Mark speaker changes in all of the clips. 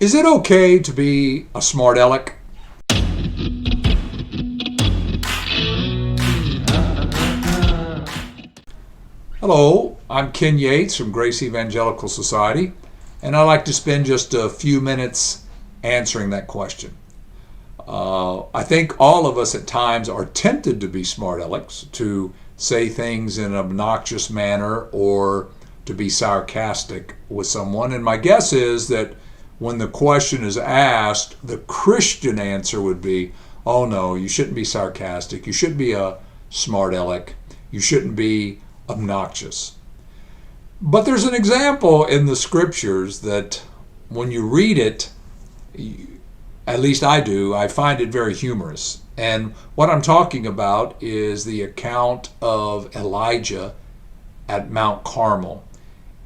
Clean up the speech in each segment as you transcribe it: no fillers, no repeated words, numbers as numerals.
Speaker 1: Is it okay to be a smart Aleck? Hello, I'm Ken Yates from Grace Evangelical Society, and I'd like to spend just a few minutes answering that question. I think all of us at times are tempted to be smart Alecks, to say things in an obnoxious manner or to be sarcastic with someone. And my guess is that when the question is asked, the Christian answer would be, oh no, you shouldn't be sarcastic. You shouldn't be a smart Aleck. You shouldn't be obnoxious. But there's an example in the scriptures that when you read it, at least I do, I find it very humorous. And what I'm talking about is the account of Elijah at Mount Carmel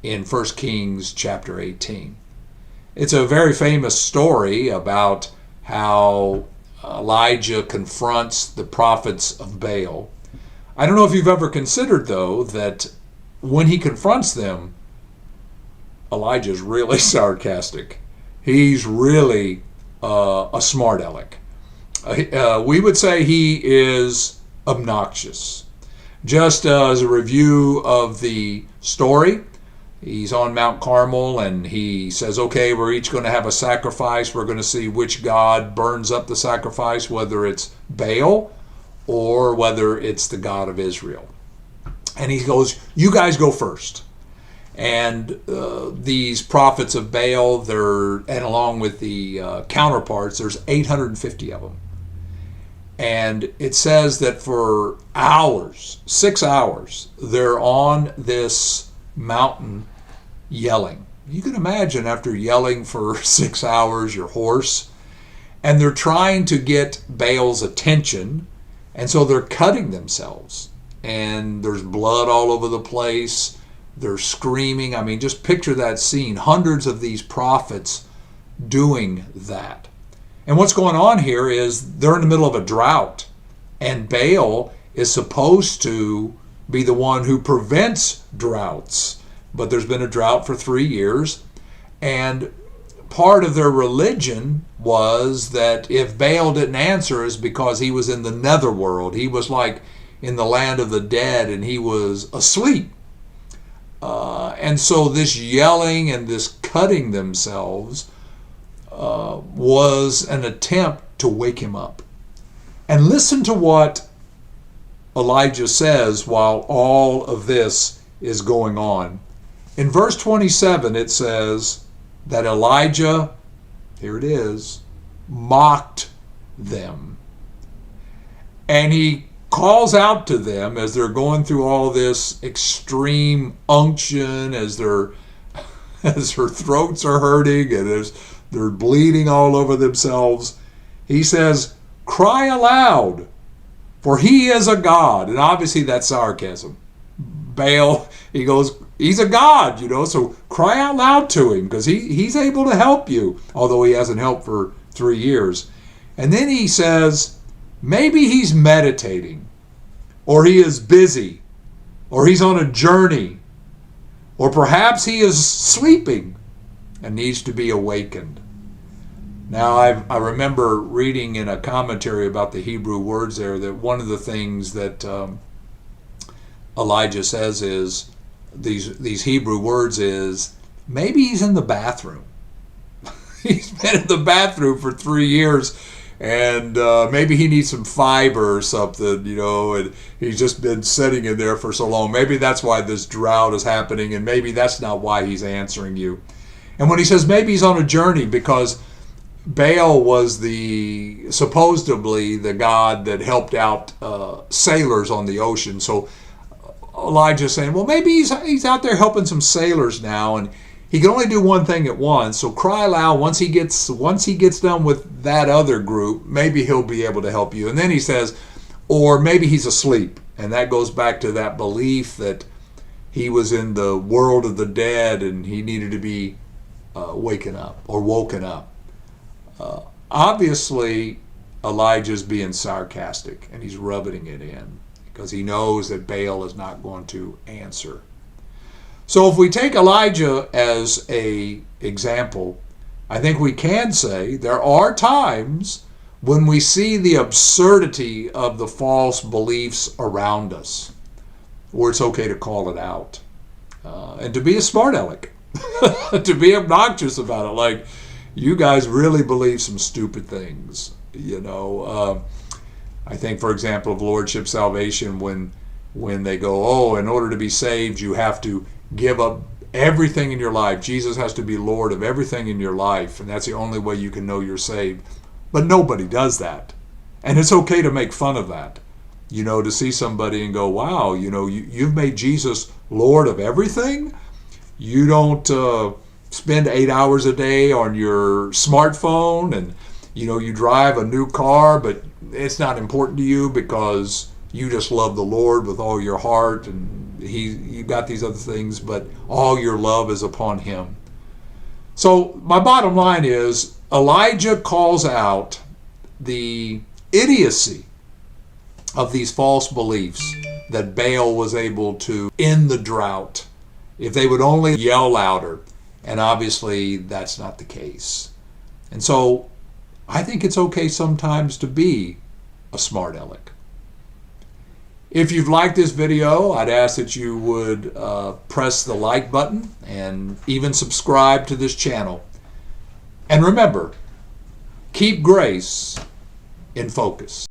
Speaker 1: in 1 Kings chapter 18. It's a very famous story about how Elijah confronts the prophets of Baal. I don't know if you've ever considered, though, that when he confronts them, Elijah's really sarcastic. He's really a smart Aleck. We would say he is obnoxious. Just as a review of the story, he's on Mount Carmel and he says, okay, we're each going to have a sacrifice. We're going to see which god burns up the sacrifice, whether it's Baal or whether it's the God of Israel. And he goes, you guys go first. And these prophets of Baal, and along with the counterparts, there's 850 of them. And it says that for hours, 6 hours, they're on this mountain yelling. You can imagine after yelling for 6 hours, you're hoarse. And they're trying to get Baal's attention. And so they're cutting themselves. And there's blood all over the place. They're screaming. I mean, just picture that scene. Hundreds of these prophets doing that. And what's going on here is they're in the middle of a drought. And Baal is supposed to be the one who prevents droughts. But there's been a drought for 3 years. And part of their religion was that if Baal didn't answer is because he was in the netherworld. He was like in the land of the dead and he was asleep. And so this yelling and this cutting themselves was an attempt to wake him up. And listen to what Elijah says while all of this is going on. In verse 27, it says that Elijah, here it is, mocked them. And he calls out to them as they're going through all this extreme unction, as their throats are hurting and as they're bleeding all over themselves. He says, cry aloud, for he is a god. And obviously that's sarcasm. Baal, he goes, he's a god, so cry out loud to him because he's able to help you, although he hasn't helped for 3 years. And then he says, maybe he's meditating, or he is busy, or he's on a journey, or perhaps he is sleeping and needs to be awakened. Now, I remember reading in a commentary about the Hebrew words there that one of the things that Elijah says is, these Hebrew words is, maybe he's in the bathroom. He's been in the bathroom for 3 years and maybe he needs some fiber or something, and he's just been sitting in there for so long. Maybe that's why this drought is happening, and maybe that's not why he's answering you. And when he says maybe he's on a journey, because Baal was supposedly the god that helped out sailors on the ocean. So Elijah's saying, well, maybe he's out there helping some sailors now, and he can only do one thing at once. So cry loud. Once he gets done with that other group, maybe he'll be able to help you. And then he says, or maybe he's asleep. And that goes back to that belief that he was in the world of the dead and he needed to be woken up. Obviously, Elijah's being sarcastic and he's rubbing it in because he knows that Baal is not going to answer. So if we take Elijah as an example, I think we can say there are times when we see the absurdity of the false beliefs around us, where it's okay to call it out. And to be a smart aleck, to be obnoxious about it, like, you guys really believe some stupid things. I think, for example, of Lordship Salvation, when they go, oh, in order to be saved, you have to give up everything in your life. Jesus has to be Lord of everything in your life, and that's the only way you can know you're saved. But nobody does that. And it's okay to make fun of that. To see somebody and go, wow, you've made Jesus Lord of everything? You don't spend 8 hours a day on your smartphone, and you drive a new car, but it's not important to you because you just love the Lord with all your heart, and you got these other things, but all your love is upon him. So my bottom line is, Elijah calls out the idiocy of these false beliefs that Baal was able to end the drought if they would only yell louder. And obviously that's not the case. And so I think it's okay sometimes to be a smart aleck. If you've liked this video, I'd ask that you would press the like button and even subscribe to this channel. And remember, keep grace in focus.